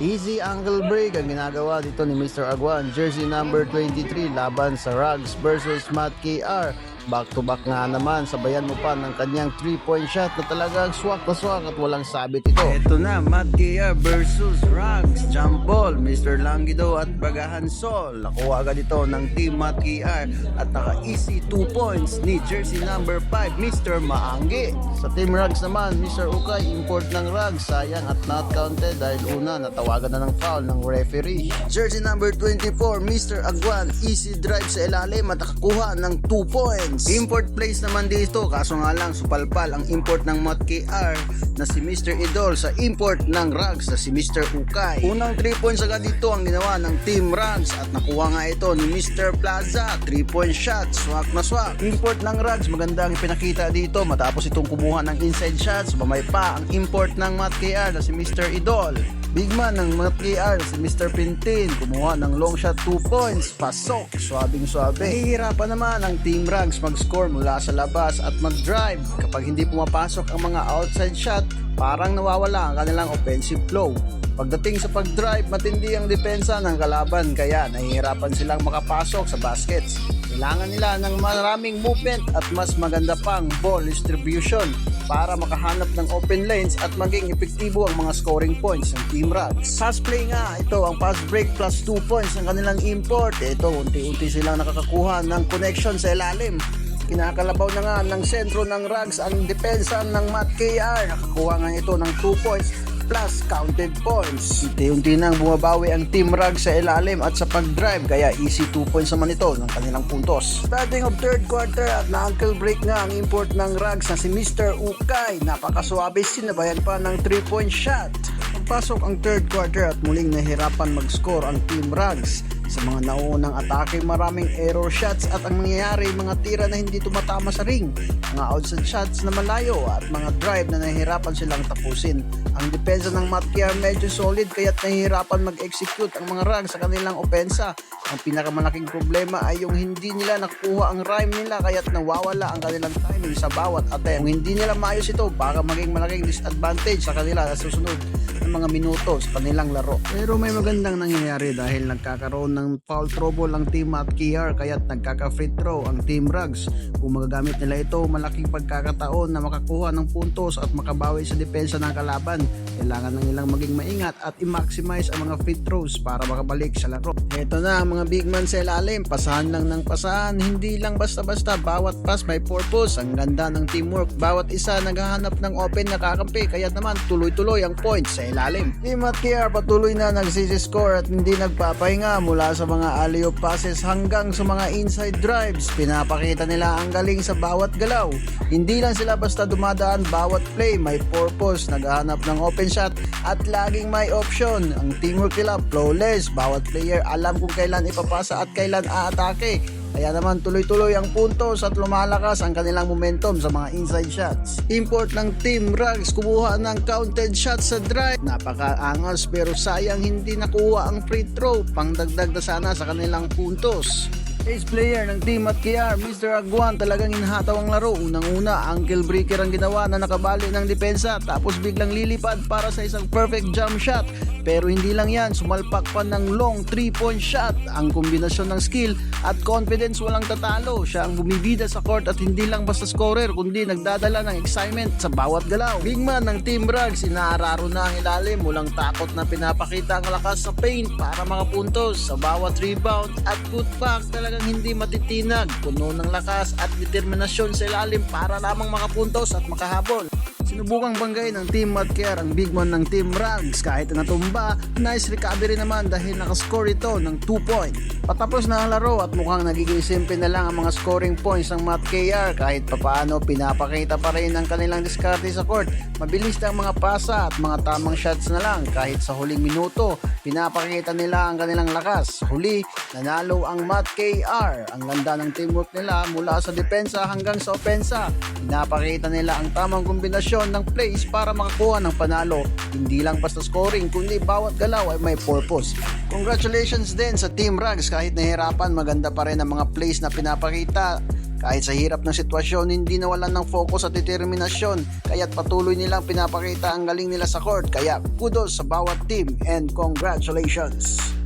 Easy angle break ang ginagawa dito ni Mr. Aguan. Jersey number 23 laban sa Rugs versus Matt KR. Back to back nga naman, sabayan mo pa ng kanyang 3-point shot na talagang swak na swak at walang sabit ito. Ito na, Matt KR versus Rugs. Jump ball, Mr. Langido at Bagahan Sol. Nakuha agad ito ng team Matt KR at naka-easy 2 points ni jersey number 5, Mr. Maanggi. Sa team Rugs naman, Mr. Ukay, import ng Rugs. Sayang at not counted dahil una, natawagan na ng foul ng referee. Jersey number 24, Mr. Aguan, easy drive sa ilalim at nakakuha ng 2 points. Import plays naman dito, kaso nga lang supalpal ang import ng Matt KR na si Mr. Idol sa import ng Rugs na si Mr. Ukay. Unang 3 points agad dito ang ginawa ng Team Rugs at nakuha nga ito ni Mr. Plaza. 3-point shot, swak na swak. Import ng Rugs, maganda ang pinakita dito matapos itong kumuha ng inside shots. Bumay pa ang import ng Matt KR na si Mr. Idol. Big man ng Matt KR si Mr. Pintin, kumuha ng long shot 2 points, pasok, swabing swabe. Nahihirapan naman ang Team Rugs mag-score mula sa labas at mag-drive. Kapag hindi pumapasok ang mga outside shot, parang nawawala ang kanilang offensive flow. Pagdating sa pag-drive, matindi ang depensa ng kalaban kaya nahihirapan silang makapasok sa baskets. Kailangan nila ng maraming movement at mas maganda pang ball distribution para makahanap ng open lanes at maging epektibo ang mga scoring points ng Team Rugs. Pass play nga, ito ang pass break plus 2 points ng kanilang import. Ito, unti-unti silang nakakakuha ng connection sa ilalim. Kinakalabaw na nga ng sentro ng Rugs ang depensa ng Matt KR. Nakakuha nga ito ng 2 points plus counted points. Unti-unti nang bumabawi ang Team Rugs sa ilalim at sa pag-drive kaya easy 2 points naman ito ng kanilang puntos. Starting of third quarter at na-ankle break nga ang import ng Rugs na si Mr. Ukay. Napakaswabe, sinabayan pa ng 3-point shot. Pagpasok ang third quarter at muling nahirapan mag-score ang Team Rugs. Sa mga nauunang atake, maraming error shots at ang nangyayari, mga tira na hindi tumatama sa ring, mga outside shots na malayo at mga drive na nahihirapan silang tapusin. Ang depensa ng Matt KR medyo solid kaya't nahihirapan mag-execute ang mga Rugs sa kanilang opensa. Ang pinakamalaking problema ay yung hindi nila nakukuha ang rhyme nila kaya't nawawala ang kanilang timing sa bawat attempt. Kung hindi nila maayos ito, baka maging malaking disadvantage sa kanila sa susunod ng mga minuto sa kanilang laro. Pero may magandang nangyayari dahil nagkakaroon ng foul trouble ang Team Matt KR kaya't nagkaka-free throw ang Team Rugs. Kung magagamit nila ito, malaking pagkakataon na makakuha ng puntos at makabawi sa depensa ng kalaban. Kailangan lang nilang maging maingat at i-maximize ang mga free throws para makabalik sa laro. Ito na ang mga big man sa ilalim, pasahan lang ng pasahan, hindi lang basta-basta, bawat pass may purpose. Ang ganda ng teamwork, bawat isa naghahanap ng open na kakampi kaya naman tuloy-tuloy ang points sa ilalim. Team Matt KR patuloy na nagsisi-score at hindi nagpapahinga mula sa mga alley-oop passes hanggang sa mga inside drives. Pinapakita nila ang galing sa bawat galaw. Hindi lang sila basta dumadaan, bawat play may purpose, naghahanap ng open shot at laging may option. Ang teamwork nila flawless, bawat player alam kung kailan ipapasa at kailan aatake. Kaya naman tuloy-tuloy ang puntos at lumalakas ang kanilang momentum sa mga inside shots. Import ng Team Rugs, kumuha ng counted shots sa drive. Napakaangas pero sayang hindi nakuha ang free throw. Pangdagdag na sana sa kanilang puntos. Ace player ng Team Matt KR, Mr. Aguan, talagang inahataw ang laro. Unang-una, ankle breaker ang ginawa na nakabali ng depensa tapos biglang lilipad para sa isang perfect jump shot. Pero hindi lang yan, sumalpak pa ng long 3-point shot. Ang kombinasyon ng skill at confidence walang tatalo. Siya ang bumibida sa court at hindi lang basta scorer kundi nagdadala ng excitement sa bawat galaw. Big man ng Team Rugs, inaararo na ang ilalim, walang takot na pinapakita ang lakas sa paint para makapuntos sa bawat rebound at putback. Talagang hindi matitinag, puno ng lakas at determinasyon sa ilalim para lamang makapuntos at makahabol. Sinubukang banggay ng Team Matt KR ang big man ng Team Rugs. Kahit na natumba, nice recovery naman dahil nakascore ito ng 2 point. Patapos na ang laro at mukhang nagiging simple na lang ang mga scoring points ng Matt KR. Kahit papaano, pinapakita pa rin ang kanilang diskarte sa court. Mabilis na ang mga pasa at mga tamang shots na lang. Kahit sa huling minuto, pinapakita nila ang kanilang lakas. Sa huli, nanalo ang Matt KR. Ang ganda ng teamwork nila mula sa depensa hanggang sa opensa. Pinapakita nila ang tamang kombinasyon ng plays para makakuha ng panalo. Hindi lang basta scoring kundi bawat galaw ay may purpose. Congratulations din sa Team Rugs, kahit nahirapan maganda pa rin ang mga plays na pinapakita Kahit sa hirap ng sitwasyon, hindi nawalan ng focus at determinasyon, kaya't patuloy nilang pinapakita ang galing nila sa court. Kaya kudos sa bawat team and congratulations!